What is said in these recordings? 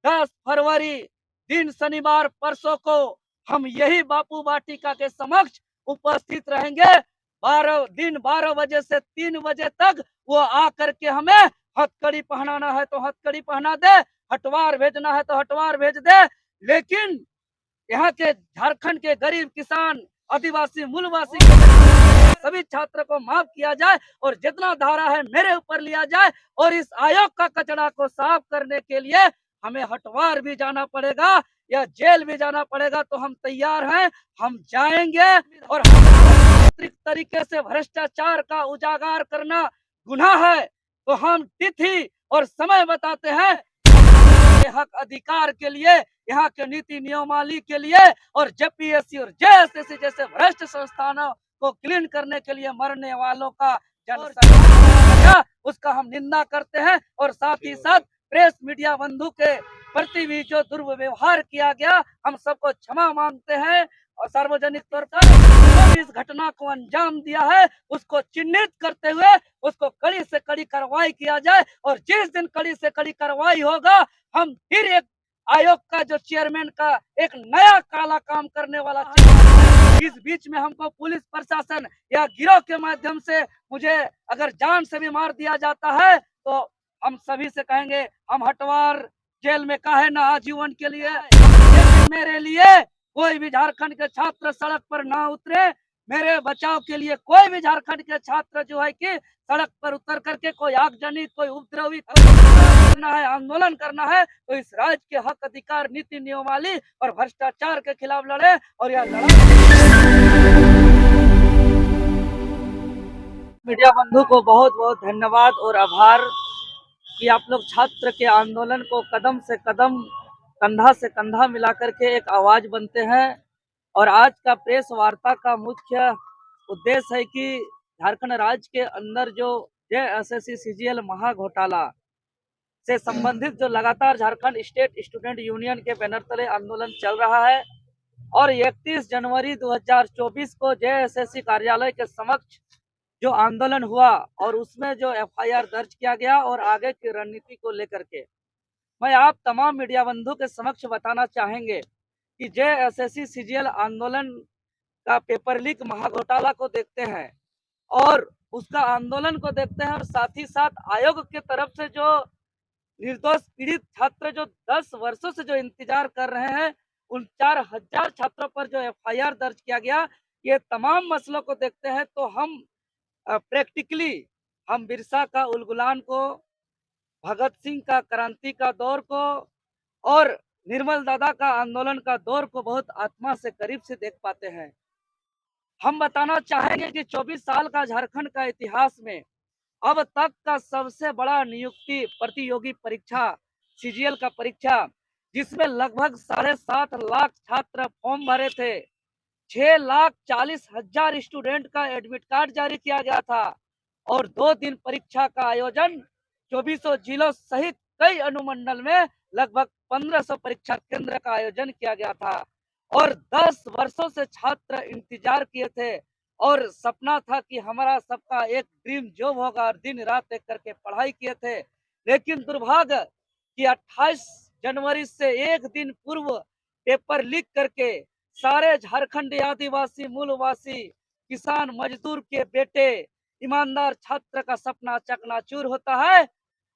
10 फरवरी दिन शनिवार परसों को हम यही बापू वाटिका के समक्ष उपस्थित रहेंगे। 12 बजे से 3 बजे तक वो आकर के हमें हथकड़ी पहनाना है तो हथकड़ी पहना दे, हटवार भेजना है तो हटवार भेज दे। लेकिन यहाँ के झारखंड के गरीब किसान, आदिवासी, मूलवासी सभी छात्र को माफ किया जाए और जितना धारा है मेरे ऊपर लिया जाए। और इस आयोग का कचरा को साफ करने के लिए हमें हटवार भी जाना पड़ेगा या जेल भी जाना पड़ेगा तो हम तैयार हैं, हम जाएंगे। और तरीके से भ्रष्टाचार का उजागर करना गुनाह है तो हम तिथि और समय बताते हैं हक अधिकार के लिए, यहाँ के नीति नियमावली के लिए और जेपीएससी और जेएसएससी जैसे भ्रष्ट संस्थानों को क्लीन करने के लिए मरने वालों का उसका हम निंदा करते हैं। और साथ ही साथ प्रेस मीडिया बंधु के प्रति भी जो दुर्व्यवहार किया गया हम सबको क्षमा मांगते हैं और सार्वजनिक तौर पर इस घटना को अंजाम दिया है उसको चिन्हित करते हुए उसको कड़ी से कड़ी कार्रवाई किया जाए। और जिस दिन कड़ी से कड़ी कार्रवाई होगा हम फिर एक आयोग का जो चेयरमैन का एक नया काला काम करने वाला इस बीच में हमको पुलिस प्रशासन या गिरोह के माध्यम से मुझे अगर जान से भी मार दिया जाता है तो हम सभी से कहेंगे हम हटवार जेल में काहे ना आजीवन के लिए। मेरे लिए कोई भी झारखंड के छात्र सड़क पर ना उतरे, मेरे बचाव के लिए कोई भी झारखंड के छात्र जो है कि सड़क पर उतर करके कोई आगजनी, कोई उपद्रवी करना है, आंदोलन करना है तो इस राज्य के हक अधिकार, नीति नियमावली और भ्रष्टाचार के खिलाफ लड़े। और यह मीडिया बंधु को बहुत बहुत धन्यवाद और आभार कि आप लोग छात्र के आंदोलन को कदम से कदम, कंधा से कंधा मिलाकर के एक आवाज बनते हैं। और आज का प्रेस वार्ता का मुख्य उद्देश्य है कि झारखंड राज्य के अंदर जो जेएसएससी सीजीएल महाघोटाला से संबंधित जो लगातार झारखंड स्टेट स्टूडेंट यूनियन के बैनर तले आंदोलन चल रहा है और 31 जनवरी 2024 को जेएसएससी कार्यालय के समक्ष जो आंदोलन हुआ और उसमें जो एफआईआर दर्ज किया गया और आगे की रणनीति को लेकर के मैं आप तमाम मीडिया बंधु के समक्ष बताना चाहेंगे कि जेएसएससी सीजीएल आंदोलन का पेपर लीक महाघोटाला को देखते हैं और उसका आंदोलन को देखते हैं और साथ ही साथ आयोग के तरफ से जो निर्दोष पीड़ित छात्र जो 10 वर्षों से जो इंतजार कर रहे हैं उन 4000 छात्रों पर जो एफआईआर दर्ज किया गया, ये तमाम मसलों को देखते हैं तो हम प्रैक्टिकली हम बिरसा का उलगुलान को, भगत सिंह का क्रांति का दौर को और निर्मल दादा का आंदोलन का दौर को बहुत आत्मा से करीब से देख पाते हैं। हम बताना चाहेंगे कि 24 साल का झारखंड का इतिहास में अब तक का सबसे बड़ा नियुक्ति प्रतियोगी परीक्षा सीजीएल का परीक्षा जिसमें लगभग 7.5 लाख छात्र फॉर्म भरे थे, 6,40,000 स्टूडेंट का एडमिट कार्ड जारी किया गया था और 2 दिन परीक्षा का आयोजन 2400 जिलों सहित कई अनुमंडल में लगभग 1500 परीक्षा केंद्र का आयोजन किया गया था। और 10 वर्षों से छात्र इंतजार किए थे और सपना था कि हमारा सबका एक ड्रीम जॉब होगा और दिन रात एक करके पढ़ाई किए थे। लेकिन दुर्भाग्य कि 28 जनवरी से एक दिन पूर्व पेपर लीक करके सारे झारखंडी आदिवासी, मूलवासी, किसान, मजदूर के बेटे, ईमानदार छात्र का सपना चकनाचूर होता है।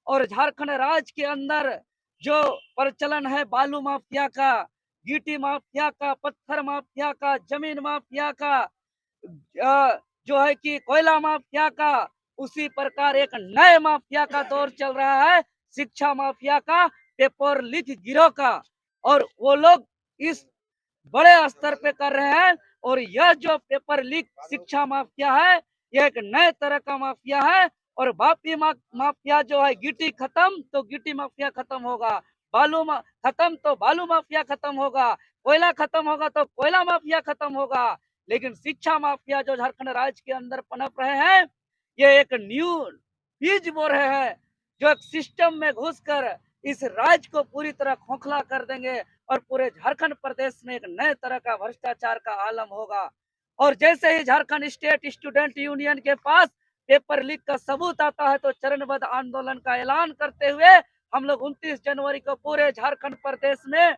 और झारखंड राज्य के अंदर जो प्रचलन है बालू माफिया का, गिट्टी माफिया का, पत्थर माफिया का, जमीन माफिया का, जो है कि कोयला माफिया का, उसी प्रकार एक नए माफिया का दौर चल रहा है, शिक्षा माफिया का, पेपर लीक गिरोह का। और वो लोग इस बड़े स्तर पे कर रहे हैं और यह जो पेपर लीक शिक्षा माफिया है यह एक नए तरह का माफिया है। और बापी माफिया जो है गिट्टी खत्म तो गिट्टी माफिया खत्म होगा, बालू खत्म तो बालू माफिया खत्म होगा, कोयला खत्म होगा तो कोयला माफिया खत्म होगा। लेकिन शिक्षा माफिया जो झारखंड राज्य के अंदर पनप रहे हैं ये एक न्यू बीज बो रहे हैं जो एक सिस्टम में घुसकर इस राज्य को पूरी तरह खोखला कर देंगे और पूरे झारखंड प्रदेश में एक नए तरह का भ्रष्टाचार का आलम होगा। और जैसे ही झारखंड स्टेट स्टूडेंट यूनियन के पास पेपर लीक का सबूत आता है तो चरणबद्ध आंदोलन का ऐलान करते हुए हम लोग 29 जनवरी को पूरे झारखंड प्रदेश में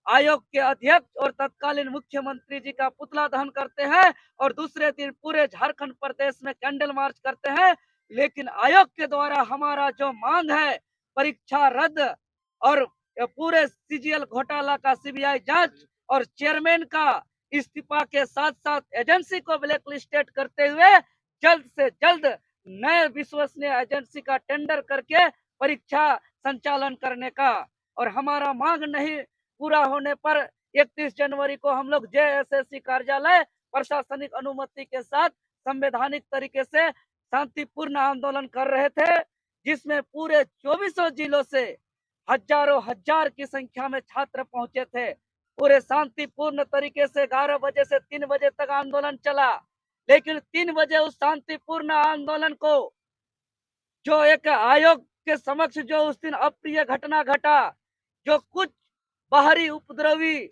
आयोग के अध्यक्ष और तत्कालीन मुख्यमंत्री जी का पुतला दहन करते हैं और दूसरे दिन पूरे झारखंड प्रदेश में कैंडल मार्च करते हैं। लेकिन आयोग के द्वारा हमारा जो मांग है परीक्षा रद्द और पूरे सीजीएल घोटाला का सीबीआई जांच और चेयरमैन का इस्तीफा के साथ साथ एजेंसी को ब्लैकलिस्टेड करते हुए जल्द से जल्द नए विश्वसनीय एजेंसी का टेंडर करके परीक्षा संचालन करने का, और हमारा मांग नहीं पूरा होने पर 31 जनवरी को हम लोग जेएसएससी कार्यालय प्रशासनिक अनुमति के साथ संवैधानिक तरीके से शांतिपूर्ण आंदोलन कर रहे थे, जिसमें पूरे 24 जिलों से हजारों हजार की संख्या में छात्र पहुंचे थे। पूरे शांतिपूर्ण तरीके से 11 बजे से 3 बजे तक आंदोलन चला। लेकिन 3 बजे उस शांतिपूर्ण आंदोलन को जो एक आयोग के समक्ष जो उस दिन अप्रिय घटना घटा, जो कुछ बाहरी उपद्रवी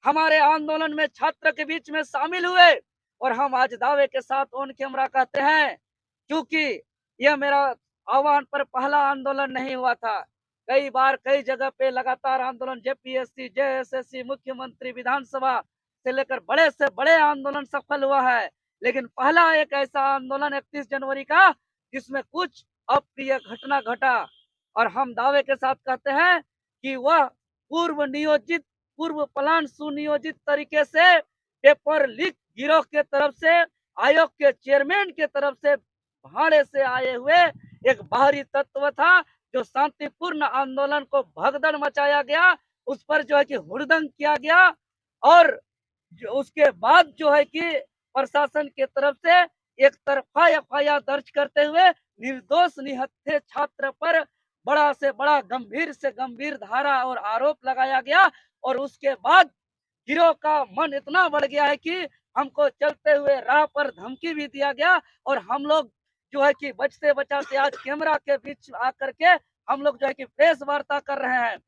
हमारे आंदोलन में छात्र के बीच में शामिल हुए, और हम आज दावे के साथ ऑन कैमरा कहते हैं, क्योंकि यह मेरा आह्वान पर पहला आंदोलन नहीं हुआ था। कई बार कई जगह पे लगातार आंदोलन जेपीएससी, जेएसएससी, मुख्यमंत्री, विधानसभा से लेकर बड़े से बड़े आंदोलन सफल हुआ है, लेकिन पहला एक ऐसा आंदोलन 31 जनवरी का जिसमें कुछ अप्रिय घटना घटा। और हम दावे के साथ कहते हैं कि वह पूर्व प्लान सुनियोजित तरीके से पेपर लीक गिरोह के तरफ से आयोग के चेयरमैन के तरफ से भाड़े से आए हुए एक बाहरी तत्व था, जो शांतिपूर्ण आंदोलन को भगदड़ मचाया गया, उस पर जो है कि हुड़दंग किया गया, और उसके बाद जो है कि प्रशासन के तरफ से एक तरफा एफआईआर दर्ज करते हुए निर्दोष निहत्थे छात्र पर बड़ा से बड़ा गंभीर से गंभीर धारा और आरोप लगाया गया। और उसके बाद गिरोह का मन इतना बढ़ गया है कि हमको चलते हुए राह पर धमकी भी दिया गया, और हम लोग जो है कि बचते बचाते आज कैमरा के बीच आकर के हम लोग जो है कि प्रेस वार्ता कर रहे हैं।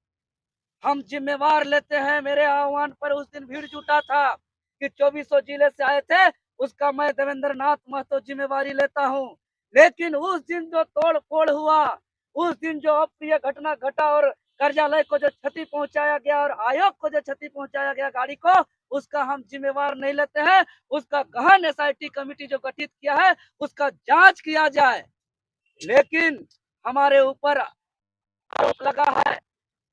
हम जिम्मेवार लेते हैं, मेरे आह्वान पर उस दिन भीड़ जुटा था कि 24 जिले से आए थे, उसका मैं देवेंद्र नाथ महतो जिम्मेवारी लेता हूं। लेकिन उस दिन जो तोड़ फोड़ हुआ, उस दिन जो अप्रिय घटना घटा और कार्यालय को जो क्षति पहुंचाया गया और आयोग को जो क्षति पहुंचाया गया गाड़ी को, उसका हम जिम्मेवार नहीं लेते हैं। उसका गहन एसआईटी कमेटी जो गठित किया है उसका जांच किया जाए। लेकिन हमारे ऊपर आरोप लगा है,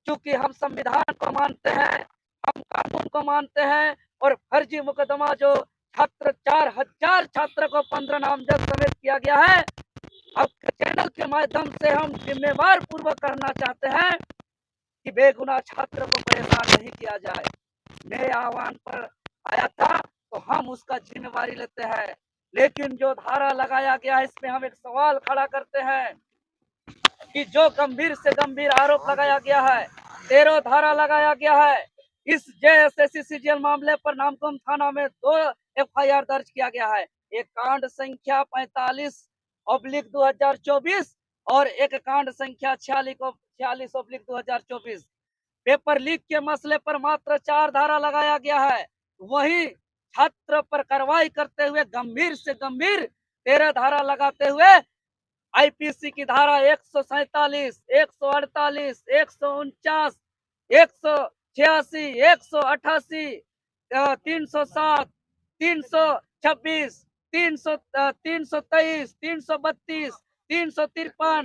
क्योंकि हम संविधान को मानते हैं, हम कानून को मानते हैं, और फर्जी मुकदमा जो छात्र 4000 छात्र को 15 नामजद समेत किया गया है, अब चैनल के माध्यम से हम जिम्मेवार पूर्वक करना चाहते हैं कि बेगुनाह छात्र को परेशान नहीं किया जाए। मेरे आह्वान पर आया था तो हम उसका जिम्मेवारी लेते हैं, लेकिन जो धारा लगाया गया है इसमें हम एक सवाल खड़ा करते हैं कि जो गंभीर से गंभीर आरोप लगाया गया है, 13 धारा लगाया गया है। इस जेएसएससी सीजीएल मामले पर नामकुम थाना में 2 एफआईआर दर्ज किया गया है। एक कांड संख्या 45/2024 और एक कांड संख्या 46/2024। पेपर लीक के मसले पर मात्र 4 धारा लगाया गया है। वहीं छात्र पर कार्रवाई करते हुए गंभीर से गंभीर 13 धारा लगाते हुए आईपीसी की धारा 147, 148, 149, 186, 188, 307, 326, 323, 332, 353,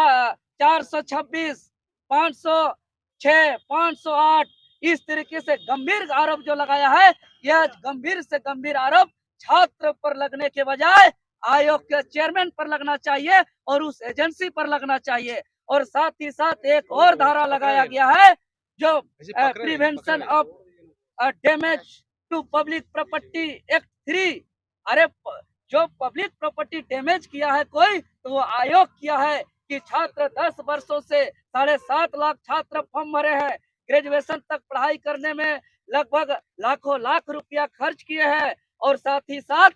426, 506, 508, इस तरीके से गंभीर आरोप जो लगाया है, यह गंभीर से गंभीर आरोप छात्र पर लगने के बजाय आयोग के चेयरमैन पर लगना चाहिए और उस एजेंसी पर लगना चाहिए। और साथ ही साथ एक और धारा लगाया गया है जो prevention of damage to public property act 3। अरे जो पब्लिक प्रॉपर्टी डैमेज किया है कोई, तो वो आयोग किया है कि छात्र 10 वर्षों से 7.5 लाख छात्र फॉर्म भरे हैं, ग्रेजुएशन तक पढ़ाई करने में लगभग लाखों लाख रुपया खर्च किए हैं, और साथ ही साथ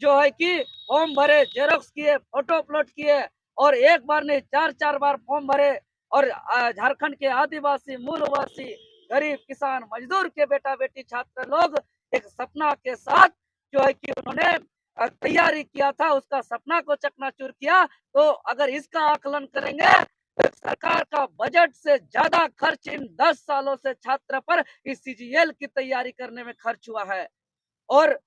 जो है कि फॉर्म भरे, जेरोक्स किए, फोटो अपलोड किए, और एक बार नहीं 4-4 बार फॉर्म भरे। और झारखंड के आदिवासी, मूलवासी, गरीब, किसान, मजदूर के बेटा बेटी छात्र लोग एक सपना के साथ जो है कि उन्होंने तैयारी किया था, उसका सपना को चकनाचूर किया। तो अगर इसका आकलन करेंगे सरकार का बजट से ज्यादा खर्च इन 10 सालों से छात्र पर इस सीजीएल की तैयारी करने में खर्च हुआ है। और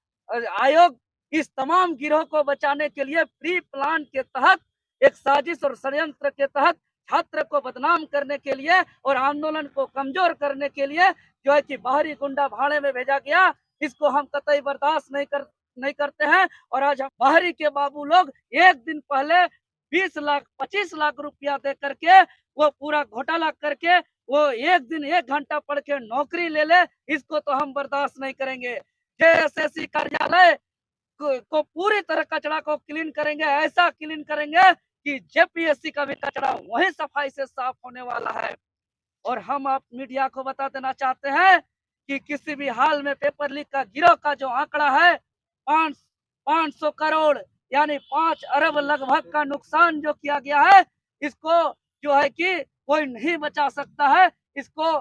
आयोग इस तमाम गिरोह को बचाने के लिए प्री प्लान के तहत एक साजिश और षड्यंत्र के तहत छात्र को बदनाम करने के लिए और आंदोलन को कमजोर करने के लिए जो है कि बाहरी गुंडा भाड़े में भेजा गया, इसको हम कतई बर्दाश्त नहीं करते हैं। और आज हम बाहरी के बाबू लोग एक दिन पहले 20 लाख 25 लाख रुपया दे करके वो पूरा घोटाला करके वो एक दिन 1 घंटा पढ़ के नौकरी ले ले, इसको तो हम बर्दाश्त नहीं करेंगे। जेएसएससी कार्यालय को पूरी तरह कचरा को क्लीन करेंगे, ऐसा क्लीन करेंगे कि जेपीएससी का भी कचरा वही सफाई से साफ होने वाला है। और हम आप मीडिया को बता देना चाहते हैं कि किसी भी हाल में पेपर लीक का गिरोह का जो आंकड़ा है 500 करोड़ यानी 5 अरब लगभग का नुकसान जो किया गया है, इसको जो है कि कोई नहीं बचा सकता है। इसको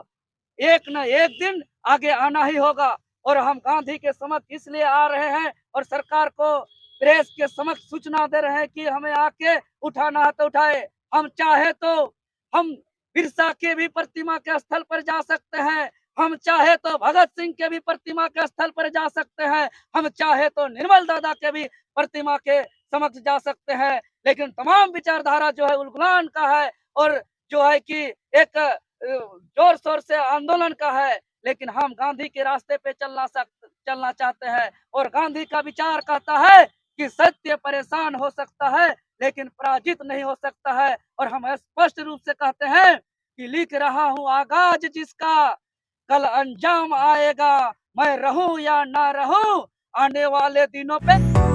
एक न एक दिन आगे आना ही होगा। और हम गांधी के समक्ष इसलिए आ रहे हैं और सरकार को प्रेस के समक्ष सूचना दे रहे हैं कि हमें आके उठाना है तो उठाए। हम चाहे तो हम बिरसा के भी प्रतिमा के स्थल पर जा सकते हैं, हम चाहे तो भगत सिंह के भी प्रतिमा के स्थल पर जा सकते हैं, हम चाहे तो निर्मल दादा के भी प्रतिमा के समक्ष जा सकते हैं। लेकिन तमाम विचारधारा जो है उलगुलान का है और जो है कि एक जोर शोर से आंदोलन का है। लेकिन हम गांधी के रास्ते पे चलना चाहते हैं। और गांधी का विचार कहता है कि सत्य परेशान हो सकता है लेकिन पराजित नहीं हो सकता है। और हम स्पष्ट रूप से कहते हैं कि लिख रहा हूं आगाज जिसका, कल अंजाम आएगा, मैं रहूं या ना रहूं, आने वाले दिनों पे